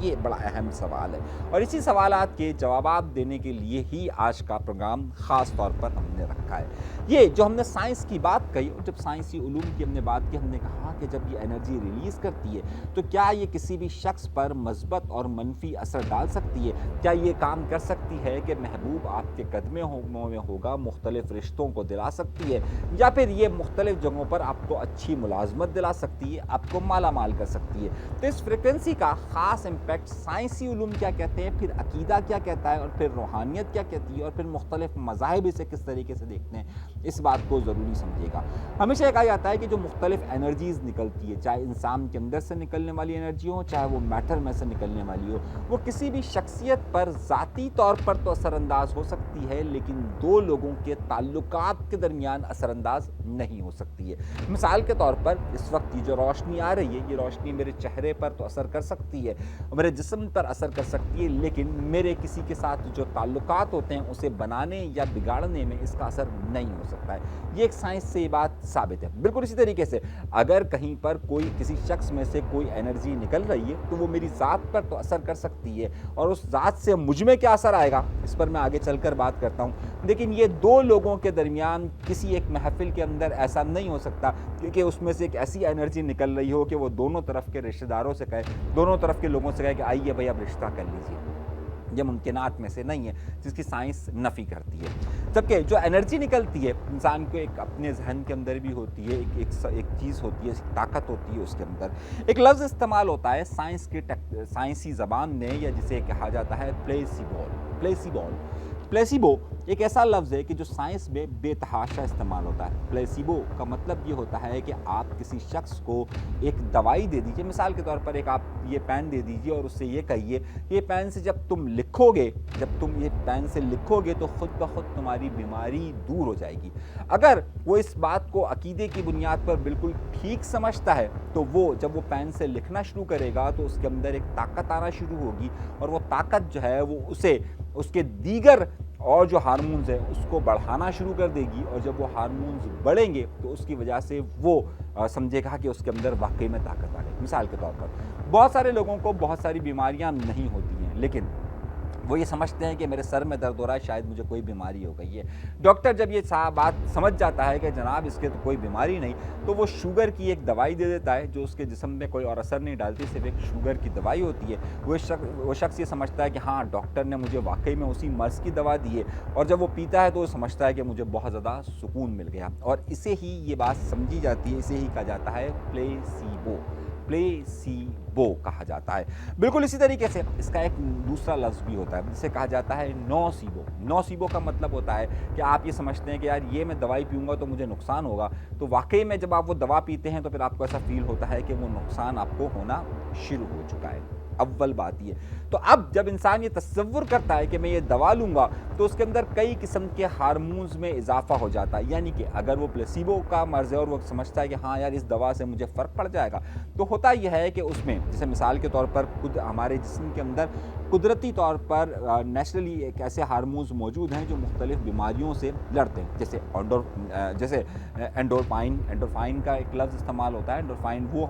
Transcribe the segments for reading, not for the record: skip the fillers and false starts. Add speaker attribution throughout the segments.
Speaker 1: یہ بڑا اہم سوال ہے، اور اسی سوالات کے جوابات دینے کے لیے ہی آج کا پروگرام خاص طور پر ہم نے رکھا ہے۔ یہ جو ہم نے سائنس کی بات کہی، اور جب سائنسی علوم کی ہم نے بات کی، ہم نے کہا کہ جب یہ انرجی ریلیز کرتی ہے تو کیا یہ کسی بھی شخص پر مثبت اور منفی اثر ڈال سکتی ہے؟ کیا یہ کام کر سکتی ہے کہ محبوب آپ کے قدموں میں ہوگا، مختلف رشتوں کو دلا سکتی ہے، یا پھر یہ مختلف جگہوں پر آپ کو اچھی ملازمت دلا سکتی ہے، آپ کو مالا مال کر سکتی ہے؟ تو اس فریکوینسی کا خاص امپیکٹ سائنسی علوم کیا کہتے ہیں، پھر عقیدہ کیا کہتا ہے، اور پھر روحانیت کیا کہتی ہے، اور پھر مختلف مذاہب اسے کس طریقے سے دیکھتے ہیں، اس بات کو ضروری سمجھے گا۔ ہمیشہ کہا جاتا ہے کہ جو مختلف انرجیز نکلتی ہے، چاہے انسان کے اندر سے نکلنے والی انرجی ہو، چاہے وہ میٹر میں سے نکلنے والی ہو، وہ کسی بھی شخصیت پر ذاتی طور پر تو اثر انداز ہو سکتی ہے، لیکن دو لوگوں کے تعلقات کے درمیان اثر انداز نہیں ہو سکتی ہے۔ مثال کے طور پر اس وقت یہ جو روشنی آ رہی ہے، یہ روشنی میرے چہرے پر تو اثر کر سکتی ہے، میرے جسم پر اثر کر سکتی ہے، لیکن میرے کسی کے ساتھ جو تعلقات ہوتے ہیں اسے بنانے یا بگاڑنے میں اس کا اثر نہیں ہو سکتا ہے۔ یہ ایک سائنس سے یہ بات ثابت ہے۔ بالکل اسی طریقے سے اگر کہیں پر کوئی کسی شخص میں سے کوئی انرجی نکل رہی ہے تو وہ میری ذات پر تو اثر کر سکتی ہے، اور اس ذات سے مجھ میں کیا اثر آئے گا اس پر میں آگے چل کر بات کرتا ہوں، لیکن یہ دو لوگوں کے درمیان کسی ایک محفل کے اندر ایسا نہیں ہو سکتا کہ اس میں سے ایک ایسی انرجی نکل رہی ہو کہ وہ دونوں طرف کے رشتہ داروں سے کہے، دونوں طرف کے لوگوں سے کہے کہ آئیے بھائی اب رشتہ کر لیجیے۔ یہ ممکنات میں سے نہیں ہے، جس کی سائنس نفی کرتی ہے۔ جبکہ جو انرجی نکلتی ہے انسان کو ایک اپنے ذہن کے اندر بھی ہوتی ہے، ایک چیز ہوتی ہے، ایک طاقت ہوتی ہے اس کے اندر۔ ایک لفظ استعمال ہوتا ہے سائنسی زبان میں، یا جسے کہا جاتا ہے پلیسیبو ایک ایسا لفظ ہے کہ جو سائنس میں بے تحاشا استعمال ہوتا ہے۔ پلیسیبو کا مطلب یہ ہوتا ہے کہ آپ کسی شخص کو ایک دوائی دے دیجئے، مثال کے طور پر ایک آپ یہ پین دے دیجئے اور اس سے یہ کہیے یہ پین سے جب تم یہ پین سے لکھو گے تو خود بخود تمہاری بیماری دور ہو جائے گی۔ اگر وہ اس بات کو عقیدے کی بنیاد پر بالکل ٹھیک سمجھتا ہے تو وہ جب وہ پین سے لکھنا شروع کرے گا تو اس کے اندر ایک طاقت آنا شروع ہوگی، اور وہ طاقت جو ہے وہ اس کے دیگر اور جو ہارمونز ہیں اس کو بڑھانا شروع کر دے گی، اور جب وہ ہارمونز بڑھیں گے تو اس کی وجہ سے وہ سمجھے گا کہ اس کے اندر واقعی میں طاقت آ گئی۔ مثال کے طور پر بہت سارے لوگوں کو بہت ساری بیماریاں نہیں ہوتی ہیں، لیکن وہ یہ سمجھتے ہیں کہ میرے سر میں درد ہو رہا ہے، شاید مجھے کوئی بیماری ہو گئی ہے۔ ڈاکٹر جب یہ بات سمجھ جاتا ہے کہ جناب اس کے تو کوئی بیماری نہیں، تو وہ شوگر کی ایک دوائی دے دیتا ہے جو اس کے جسم میں کوئی اور اثر نہیں ڈالتی، صرف ایک شوگر کی دوائی ہوتی ہے۔ وہ شخص یہ سمجھتا ہے کہ ہاں ڈاکٹر نے مجھے واقعی میں اسی مرض کی دوا دی ہے، اور جب وہ پیتا ہے تو وہ سمجھتا ہے کہ مجھے بہت زیادہ سکون مل گیا، اور اسے ہی یہ بات سمجھی جاتی ہے، اسے ہی کہا جاتا ہے پلیسیبو کہا جاتا ہے۔ بالکل اسی طریقے سے اس کا ایک دوسرا لفظ بھی ہوتا ہے جسے کہا جاتا ہے نوسیبو کا مطلب ہوتا ہے کہ آپ یہ سمجھتے ہیں کہ یار یہ میں دوائی پیوں گا تو مجھے نقصان ہوگا، تو واقعی میں جب آپ وہ دوا پیتے ہیں تو پھر آپ کو ایسا فیل ہوتا ہے کہ وہ نقصان آپ کو ہونا شروع ہو چکا ہے۔ اول بات یہ تو اب جب انسان یہ تصور کرتا ہے کہ میں یہ دوا لوں گا تو اس کے اندر کئی قسم کے ہارمونز میں اضافہ ہو جاتا ہے، یعنی کہ اگر وہ پلیسیبو کا مرض ہے اور وہ سمجھتا ہے کہ ہاں یار اس دوا سے مجھے فرق پڑ جائے گا، تو ہوتا یہ ہے کہ اس میں جیسے مثال کے طور پر ہمارے جسم کے اندر قدرتی طور پر نیچرلی ایک ایسے ہارمونز موجود ہیں جو مختلف بیماریوں سے لڑتے ہیں، جیسے انڈورفائن کا ایک لفظ استعمال ہوتا ہے۔ انڈورفائن وہ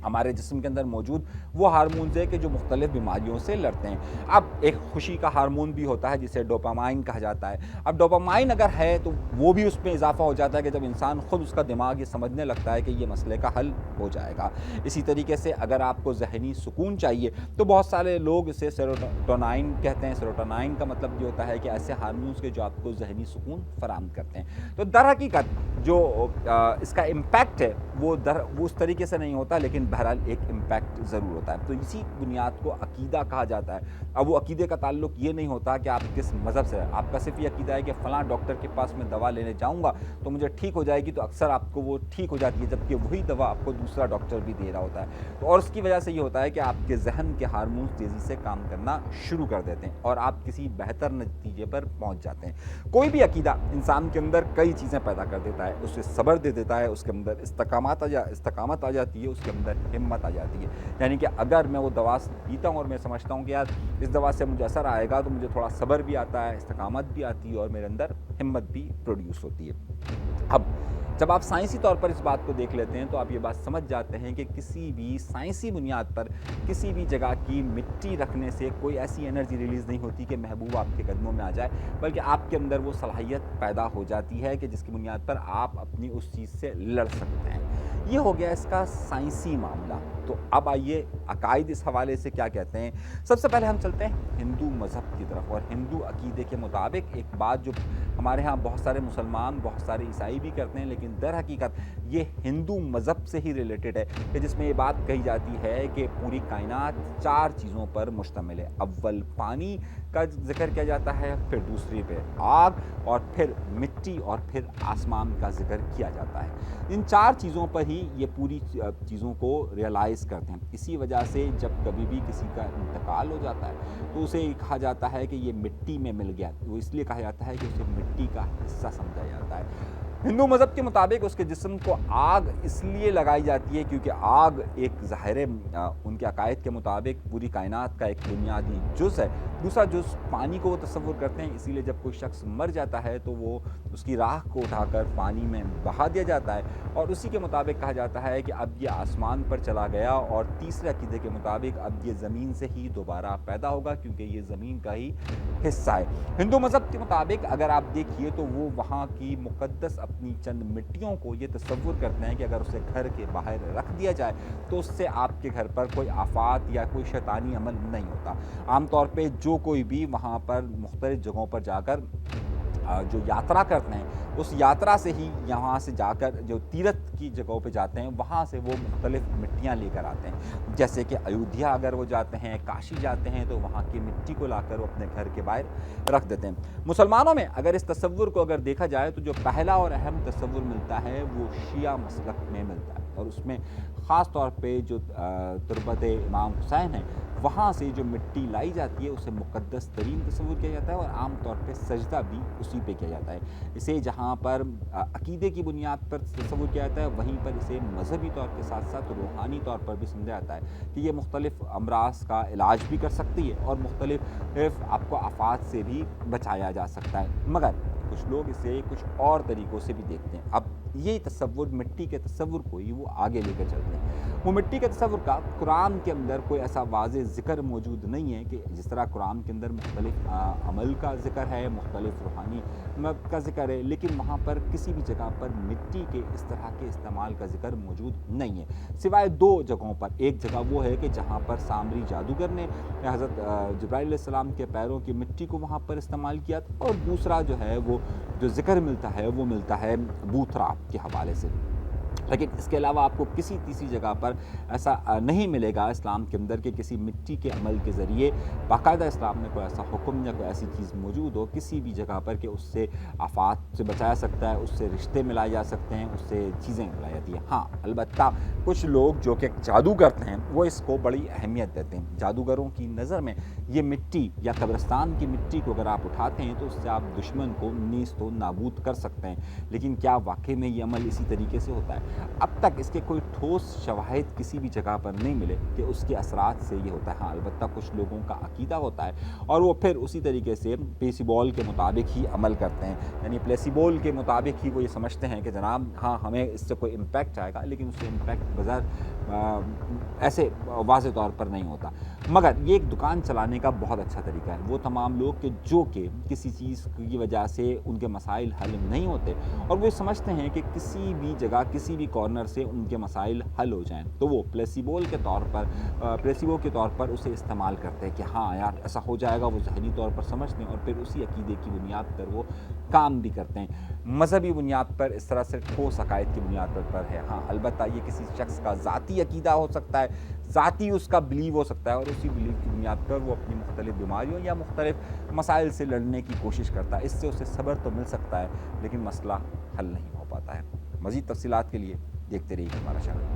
Speaker 1: ہمارے جسم کے اندر موجود وہ ہارمونز ہے کہ جو مختلف بیماریوں سے لڑتے ہیں۔ اب ایک خوشی کا ہارمون بھی ہوتا ہے جسے ڈوپامائن کہا جاتا ہے۔ اب ڈوپامائن اگر ہے تو وہ بھی اس میں اضافہ ہو جاتا ہے کہ جب انسان خود اس کا دماغ یہ سمجھنے لگتا ہے کہ یہ مسئلے کا حل ہو جائے گا۔ اسی طریقے سے اگر آپ کو ذہنی سکون چاہیے تو بہت سارے لوگ اسے سیروٹونائن کہتے ہیں۔ سیروٹونائن کا مطلب یہ ہوتا ہے کہ ایسے ہارمونز کے جو آپ کو ذہنی سکون فراہم کرتے ہیں۔ تو در حقیقت جو اس کا امپیکٹ ہے وہ اس طریقے سے نہیں ہوتا، لیکن بہرحال ایک امپیکٹ ضرور ہوتا ہے۔ تو اسی بنیاد کو عقیدہ کہا جاتا ہے۔ اب وہ عقیدے کا تعلق یہ نہیں ہوتا کہ آپ کس مذہب سے، آپ کا صرف یہ عقیدہ ہے کہ فلاں ڈاکٹر کے پاس میں دوا لینے جاؤں گا تو مجھے ٹھیک ہو جائے گی، تو اکثر آپ کو وہ ٹھیک ہو جاتی ہے، جبکہ وہی دوا آپ کو دوسرا ڈاکٹر بھی دے رہا ہوتا ہے۔ تو اور اس کی وجہ سے یہ ہوتا ہے کہ آپ کے ذہن کے ہارمونز تیزی سے کام کرنا شروع کر دیتے ہیں اور آپ کسی بہتر نتیجے پر پہنچ جاتے ہیں۔ کوئی بھی عقیدہ انسان کے اندر کئی چیزیں پیدا کر دیتا ہے، اسے صبر دے دیتا ہے، اس کے اندر استقامت آ جاتی ہے، اس کے اندر ہمت آ جاتی ہے۔ یعنی کہ اگر میں وہ دوا پیتا ہوں اور میں سمجھتا ہوں کہ یار اس دوا سے مجھے اثر آئے گا، تو مجھے تھوڑا صبر بھی آتا ہے، استقامت بھی آتی ہے، اور میرے اندر ہمت بھی پروڈیوس ہوتی ہے۔ اب جب آپ سائنسی طور پر اس بات کو دیکھ لیتے ہیں تو آپ یہ بات سمجھ جاتے ہیں کہ کسی بھی سائنسی بنیاد پر کسی بھی جگہ کی مٹی رکھنے سے کوئی ایسی انرجی ریلیز نہیں ہوتی کہ محبوب آپ کے قدموں میں آ جائے، بلکہ آپ کے اندر وہ صلاحیت پیدا ہو جاتی ہے کہ جس کی بنیاد پر آپ اپنی اس چیز سے لڑ سکتے ہیں۔ یہ ہو گیا اس کا سائنسی معاملہ۔ تو اب آئیے عقائد اس حوالے سے کیا کہتے ہیں۔ سب سے پہلے ہم چلتے ہیں ہندو مذہب کی طرف، اور ہندو عقیدے کے مطابق ایک بات جو ہمارے ہاں بہت سارے مسلمان، بہت سارے عیسائی بھی کرتے ہیں، لیکن در حقیقت یہ ہندو مذہب سے ہی ریلیٹڈ ہے، کہ جس میں یہ بات کہی جاتی ہے کہ پوری کائنات 4 چیزوں پر مشتمل ہے۔ اول پانی کا ذکر کیا جاتا ہے، پھر دوسری پہ آگ، اور پھر مٹی، اور پھر آسمان کا ذکر کیا جاتا ہے۔ ان 4 چیزوں پر ہی یہ پوری چیزوں کو ریئلائز کرتے ہیں۔ اسی وجہ سے جب کبھی بھی کسی کا انتقال ہو جاتا ہے تو اسے کہا جاتا ہے کہ یہ مٹی میں مل گیا، وہ اس لیے کہا جاتا ہے کہ اسے مٹی کا حصہ سمجھا جاتا ہے۔ ہندو مذہب کے مطابق اس کے جسم کو آگ اس لیے لگائی جاتی ہے کیونکہ آگ ایک ظاہر ان کے عقائد کے مطابق پوری کائنات کا ایک بنیادی جز ہے۔ دوسرا جز پانی کو وہ تصور کرتے ہیں، اسی لیے جب کوئی شخص مر جاتا ہے تو وہ اس کی راکھ کو اٹھا کر پانی میں بہا دیا جاتا ہے، اور اسی کے مطابق کہا جاتا ہے کہ اب یہ آسمان پر چلا گیا، اور تیسرے عقیدے کے مطابق اب یہ زمین سے ہی دوبارہ پیدا ہوگا کیونکہ یہ زمین کا ہی حصہ ہے۔ ہندو مذہب کے مطابق اگر آپ دیکھیے تو وہ وہاں کی مقدس اپنی چند مٹیوں کو یہ تصور کرتے ہیں کہ اگر اسے گھر کے باہر رکھ دیا جائے تو اس سے آپ کے گھر پر کوئی آفات یا کوئی شیطانی عمل نہیں ہوتا۔ عام طور پہ جو کوئی بھی وہاں پر مختلف جگہوں پر جا کر جو یاترا کرتے ہیں، اس یاترا سے ہی یہاں سے جا کر جو تیرتھ کی جگہوں پہ جاتے ہیں وہاں سے وہ مختلف مٹیاں لے کر آتے ہیں، جیسے کہ ایودھیا اگر وہ جاتے ہیں، کاشی جاتے ہیں تو وہاں کی مٹی کو لا کر وہ اپنے گھر کے باہر رکھ دیتے ہیں۔ مسلمانوں میں اگر اس تصور کو اگر دیکھا جائے تو جو پہلا اور اہم تصور ملتا ہے وہ شیعہ مسلک میں ملتا ہے، اور اس میں خاص طور پہ جو تربت امام حسین ہے وہاں سے جو مٹی لائی جاتی ہے اسے مقدس ترین تصور کیا جاتا ہے، اور عام طور پہ سجدہ بھی اسی پہ کیا جاتا ہے۔ اسے جہاں پر عقیدے کی بنیاد پر تصور کیا جاتا ہے وہیں پر اسے مذہبی طور کے ساتھ ساتھ روحانی طور پر بھی سمجھا جاتا ہے کہ یہ مختلف امراض کا علاج بھی کر سکتی ہے اور مختلف آپ کو آفات سے بھی بچایا جا سکتا ہے۔ مگر کچھ لوگ اسے کچھ اور طریقوں سے بھی دیکھتے ہیں۔ اب یہ تصور مٹی کے تصور کو ہی وہ آگے لے کر چلتے ہیں۔ وہ مٹی کے تصور کا قرآن کے اندر کوئی ایسا واضح ذکر موجود نہیں ہے کہ جس طرح قرآن کے اندر مختلف عمل کا ذکر ہے، مختلف روحانی کا ذکر ہے، لیکن وہاں پر کسی بھی جگہ پر مٹی کے اس طرح کے استعمال کا ذکر موجود نہیں ہے، سوائے 2 جگہوں پر۔ ایک جگہ وہ ہے کہ جہاں پر سامری جادوگر نے حضرت جبرائیل علیہ السلام کے پیروں کی مٹی کو وہاں پر استعمال کیا، اور دوسرا جو ہے وہ جو ذکر ملتا ہے وہ ملتا ہے بوتھرا کے حوالے سے۔ لیکن اس کے علاوہ آپ کو کسی تیسری جگہ پر ایسا نہیں ملے گا اسلام کے اندر کہ کسی مٹی کے عمل کے ذریعے باقاعدہ اسلام میں کوئی ایسا حکم یا کوئی ایسی چیز موجود ہو کسی بھی جگہ پر کہ اس سے آفات سے بچایا سکتا ہے، اس سے رشتے ملائے جا سکتے ہیں، اس سے چیزیں ملائی جاتی ہیں۔ ہاں البتہ کچھ لوگ جو کہ جادو کرتے ہیں وہ اس کو بڑی اہمیت دیتے ہیں۔ جادوگروں کی نظر میں یہ مٹی یا قبرستان کی مٹی کو اگر آپ اٹھاتے ہیں تو اس سے آپ دشمن کو نیست و نابود کر سکتے ہیں، لیکن کیا واقعی میں یہ عمل اسی طریقے سے ہوتا ہے؟ اب تک اس کے کوئی ٹھوس شواہد کسی بھی جگہ پر نہیں ملے کہ اس کے اثرات سے یہ ہوتا ہے۔ ہاں البتہ کچھ لوگوں کا عقیدہ ہوتا ہے اور وہ پھر اسی طریقے سے پلیسیبول کے مطابق ہی عمل کرتے ہیں، یعنی پلیسیبول کے مطابق ہی وہ یہ سمجھتے ہیں کہ جناب ہاں ہمیں اس سے کوئی امپیکٹ آئے گا، لیکن اس سے امپیکٹ بظاہر ایسے واضح طور پر نہیں ہوتا۔ مگر یہ ایک دکان چلانے کا بہت اچھا طریقہ ہے۔ وہ تمام لوگ کہ جو کہ کسی چیز کی وجہ سے ان کے مسائل حل نہیں ہوتے اور وہ سمجھتے ہیں کہ کسی بھی جگہ کسی بھی کارنر سے ان کے مسائل حل ہو جائیں، تو وہ پلیسیبو کے طور پر اسے استعمال کرتے ہیں کہ ہاں یار ایسا ہو جائے گا، وہ ذہنی طور پر سمجھتے ہیں اور پھر اسی عقیدے کی بنیاد پر وہ کام بھی کرتے ہیں۔ مذہبی بنیاد پر اس طرح سے ٹھوس عقائد کی بنیاد پر ہے۔ ہاں البتہ یہ کسی شخص کا ذاتی عقیدہ ہو سکتا ہے، ذاتی اس کا بلیو ہو سکتا ہے، اور اسی بلیو کی بنیاد پر وہ اپنی مختلف بیماریوں یا مختلف مسائل سے لڑنے کی کوشش کرتا ہے۔ اس سے اسے صبر تو مل سکتا ہے لیکن مسئلہ حل نہیں ہو پاتا ہے۔ مزید تفصیلات کے لیے دیکھتے رہیے ہمارا چینل۔